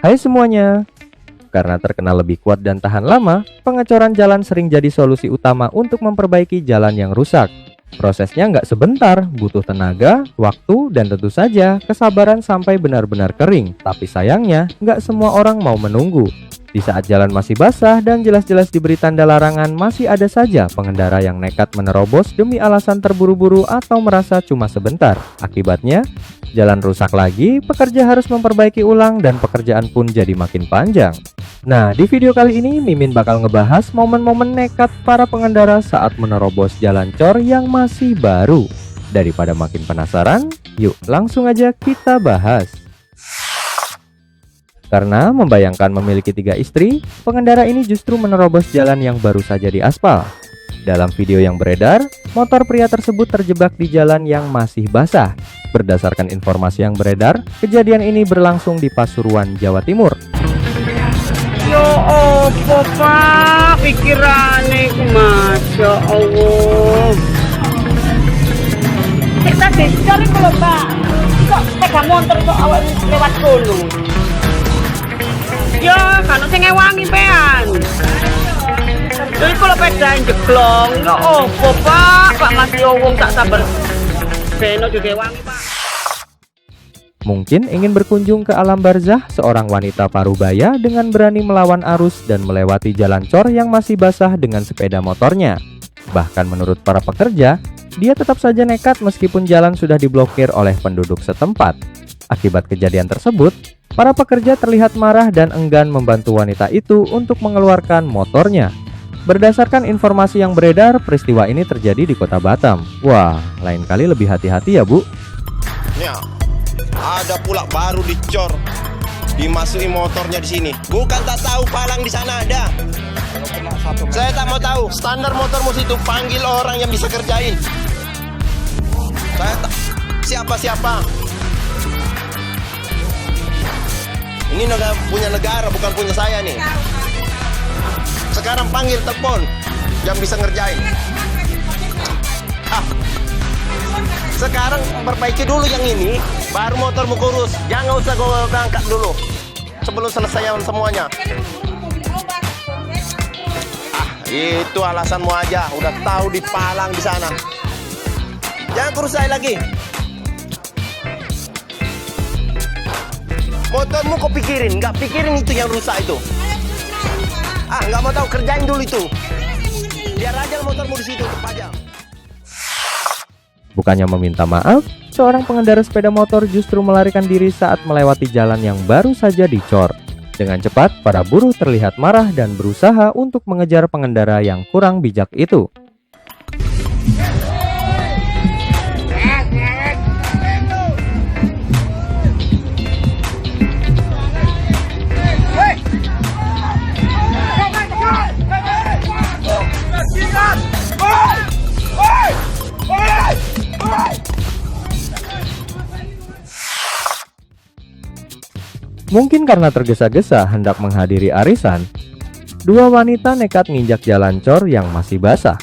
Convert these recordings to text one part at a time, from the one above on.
Hai semuanya. Karena terkenal lebih kuat dan tahan lama, pengecoran jalan sering jadi solusi utama untuk memperbaiki jalan yang rusak. Prosesnya nggak sebentar, butuh tenaga, waktu, dan tentu saja kesabaran sampai benar-benar kering. Tapi sayangnya, nggak semua orang mau menunggu. Di saat jalan masih basah dan jelas-jelas diberi tanda larangan, masih ada saja pengendara yang nekat menerobos demi alasan terburu-buru atau merasa cuma sebentar. Akibatnya, jalan rusak lagi, pekerja harus memperbaiki ulang dan pekerjaan pun jadi makin panjang. Nah, di video kali ini Mimin bakal ngebahas momen-momen nekat para pengendara saat menerobos jalan cor yang masih baru. Daripada makin penasaran, yuk langsung aja kita bahas. Karena membayangkan memiliki 3 istri, pengendara ini justru menerobos jalan yang baru saja diaspal. Dalam video yang beredar, motor pria tersebut terjebak di jalan yang masih basah. Berdasarkan informasi yang beredar, kejadian ini berlangsung di Pasuruan, Jawa Timur. Yo opo pak, pikirane ku Masya Allah. Kita dicari kalau pak, kok pegang motor kok awal lewat kono. Yo, kan sing ngewangi pean. Jadi kalau pedain jeglong, yo opo pak masih wong tak sabar. Beno juga wangi pak. Mungkin ingin berkunjung ke alam barzah, seorang wanita parubaya dengan berani melawan arus dan melewati jalan cor yang masih basah dengan sepeda motornya. Bahkan menurut para pekerja, dia tetap saja nekat meskipun jalan sudah diblokir oleh penduduk setempat. Akibat kejadian tersebut, para pekerja terlihat marah dan enggan membantu wanita itu untuk mengeluarkan motornya. Berdasarkan informasi yang beredar, peristiwa ini terjadi di Kota Batam. Wah, lain kali lebih hati-hati ya, Bu. Ya, ada pula baru dicor, dimasuki motornya di sini. Bukan tak tahu palang di sana ada. Saya tak mau tahu. Standar motormu situ, panggil orang yang bisa kerjain. Saya tak siapa-siapa. Ini punya negara, bukan punya saya nih. Sekarang panggil telepon yang bisa ngerjain. Sekarang perbaiki dulu yang ini, baru motormu kurus. Jangan usah gue angkat dulu sebelum selesai semuanya. Itu alasanmu aja. Udah tahu dipalang di sana. Jangan kurus saya lagi. Motormu kau pikirin, nggak pikirin itu yang rusak itu. Nggak mau tahu, kerjain dulu itu. Biar aja motormu di situ terpajang. Bukannya meminta maaf, seorang pengendara sepeda motor justru melarikan diri saat melewati jalan yang baru saja dicor. Dengan cepat, para buruh terlihat marah dan berusaha untuk mengejar pengendara yang kurang bijak itu. Mungkin karena tergesa-gesa hendak menghadiri arisan, 2 wanita nekat menginjak jalan cor yang masih basah.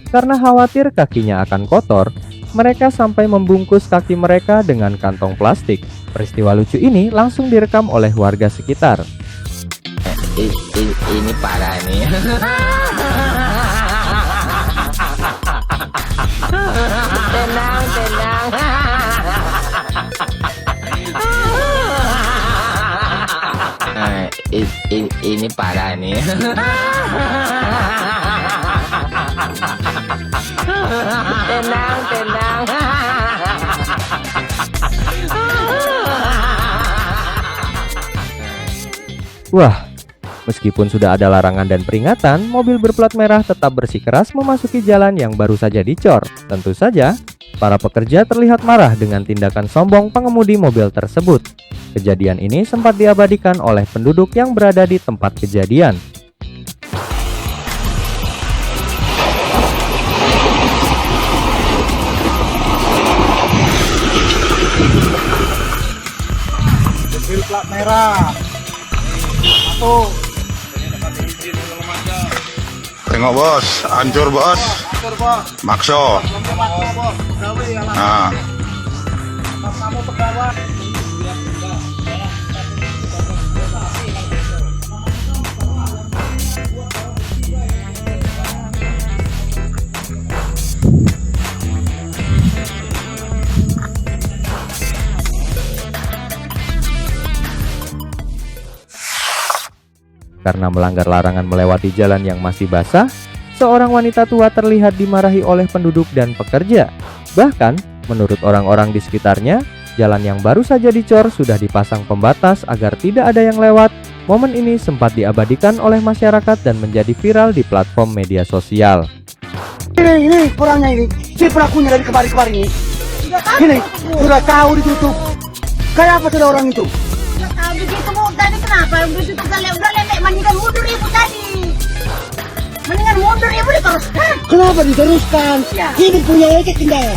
Karena khawatir kakinya akan kotor, mereka sampai membungkus kaki mereka dengan kantong plastik. Peristiwa lucu ini langsung direkam oleh warga sekitar. Ini parah nih. Tenang. Ini parah nih. Tenang. Wah, meskipun sudah ada larangan dan peringatan, mobil berplat merah tetap bersikeras memasuki jalan yang baru saja dicor. Tentu saja, para pekerja terlihat marah dengan tindakan sombong pengemudi mobil tersebut. Kejadian ini sempat diabadikan oleh penduduk yang berada di tempat kejadian. Mobil plat merah. Satu. Tengok bos, hancur bos. Makso. Nah. Karena melanggar larangan melewati jalan yang masih basah, seorang wanita tua terlihat dimarahi oleh penduduk dan pekerja. Bahkan, menurut orang-orang di sekitarnya, jalan yang baru saja dicor sudah dipasang pembatas agar tidak ada yang lewat. Momen ini sempat diabadikan oleh masyarakat dan menjadi viral di platform media sosial. Ini orangnya ini, si pelakunya dari kemarin-kemarin ini. Ini sudah tahu ditutup. Kayak apa sudah orang itu? Begitu Bu, tadi kenapa begitu kalian udah lemek mendingan mundur Ibu tadi. Mendingan mundur Ibu diteruskan. Kenapa diteruskan? Ya. Ini punya ojek kendara.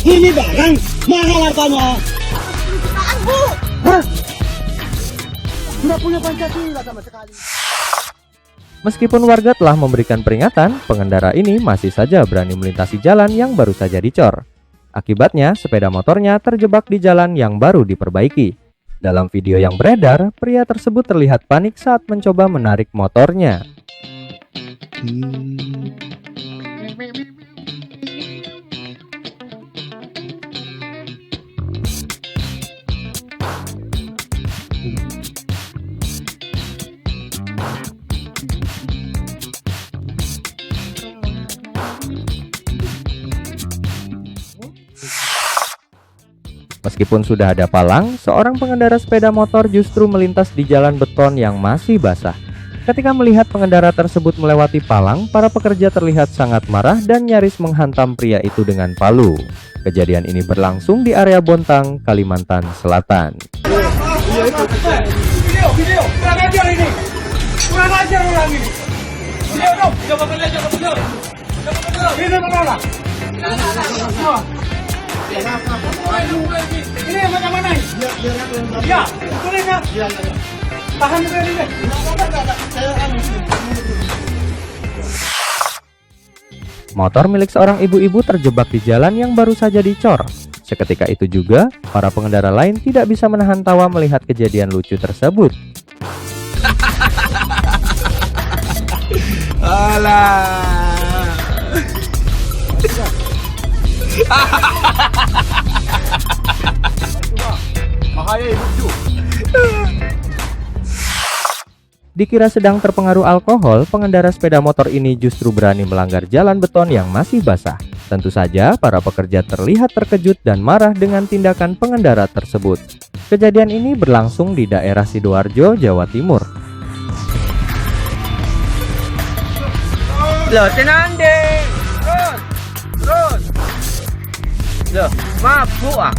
Ini barang mahal harganya. Jutaan Bu. Hah? Tidak punya Pancasila sama sekali. Meskipun warga telah memberikan peringatan, pengendara ini masih saja berani melintasi jalan yang baru saja dicor. Akibatnya, sepeda motornya terjebak di jalan yang baru diperbaiki. Dalam video yang beredar, pria tersebut terlihat panik saat mencoba menarik motornya. Meskipun sudah ada palang, seorang pengendara sepeda motor justru melintas di jalan beton yang masih basah. Ketika melihat pengendara tersebut melewati palang, para pekerja terlihat sangat marah dan nyaris menghantam pria itu dengan palu. Kejadian ini berlangsung di area Bontang, Kalimantan Selatan. Video, kurang ajar ini. Kurang ajar orang ini. Video dong, coba lihat, coba. Ini mana? Ini yang mana ini? Ya, betul ya. Tahan dulu ini. Motor milik seorang ibu-ibu terjebak di jalan yang baru saja dicor. Seketika itu juga, para pengendara lain tidak bisa menahan tawa melihat kejadian lucu tersebut. Dikira sedang terpengaruh alkohol, pengendara sepeda motor ini justru berani melanggar jalan beton yang masih basah. Tentu saja, para pekerja terlihat terkejut dan marah dengan tindakan pengendara tersebut. Kejadian ini berlangsung di daerah Sidoarjo, Jawa Timur. Loh, tenande. Terus. Loh, mabuk ah.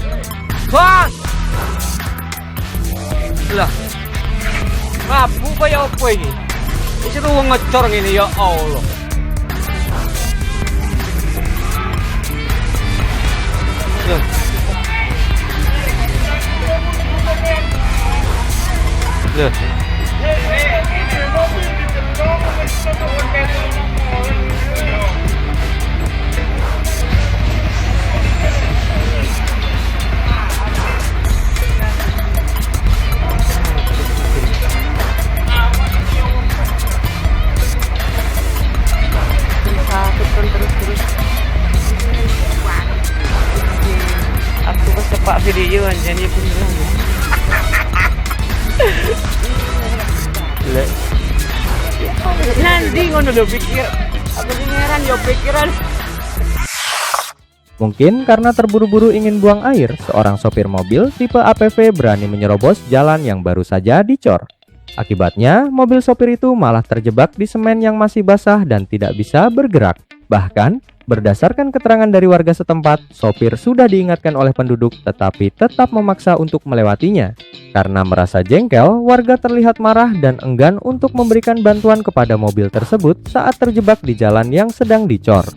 Bos. Lah. Mabuk kaya apa ini? Isi ruang ngecor ini ya Allah. Loh. Loh. Terus. Aku pas sepak video jadi beneran. Nanti ngono lho pikir. Aku heran yo pikiran. Mungkin karena terburu-buru ingin buang air, seorang sopir mobil tipe APV berani menyerobos jalan yang baru saja dicor. Akibatnya, mobil sopir itu malah terjebak di semen yang masih basah dan tidak bisa bergerak. Bahkan, berdasarkan keterangan dari warga setempat, sopir sudah diingatkan oleh penduduk tetapi tetap memaksa untuk melewatinya. Karena merasa jengkel, warga terlihat marah dan enggan untuk memberikan bantuan kepada mobil tersebut saat terjebak di jalan yang sedang dicor.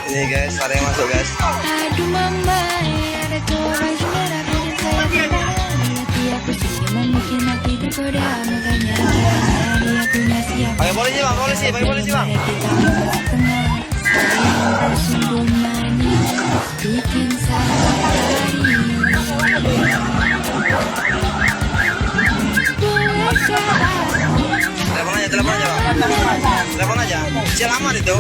Ini guys, ada yang masuk guys. Aduh mama, ada cowok baju merah bikin saya terpana. Dia pusing bikin hati tergoda, makanya dia punya siapa. Pakai polisi bang, polisi bang. Kita masuk tengah, sayang sungguh manis. bikin saya lari. Bolehkah Telepon aja. Selamat itu.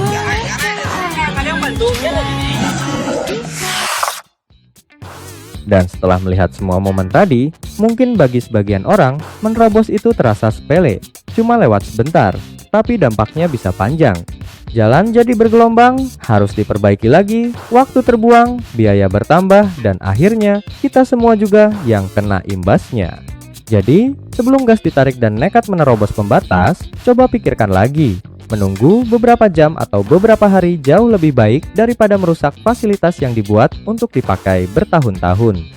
Dan setelah melihat semua momen tadi, mungkin bagi sebagian orang, menerobos itu terasa sepele, cuma lewat sebentar, tapi dampaknya bisa panjang. Jalan jadi bergelombang, harus diperbaiki lagi, waktu terbuang, biaya bertambah, dan akhirnya kita semua juga yang kena imbasnya. Jadi, sebelum gas ditarik dan nekat menerobos pembatas, coba pikirkan lagi. Menunggu beberapa jam atau beberapa hari jauh lebih baik daripada merusak fasilitas yang dibuat untuk dipakai bertahun-tahun.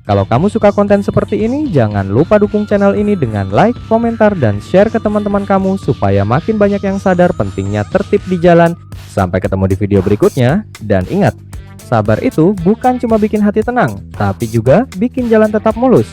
Kalau kamu suka konten seperti ini, jangan lupa dukung channel ini dengan like, komentar, dan share ke teman-teman kamu supaya makin banyak yang sadar pentingnya tertib di jalan. Sampai ketemu di video berikutnya, dan ingat, sabar itu bukan cuma bikin hati tenang, tapi juga bikin jalan tetap mulus.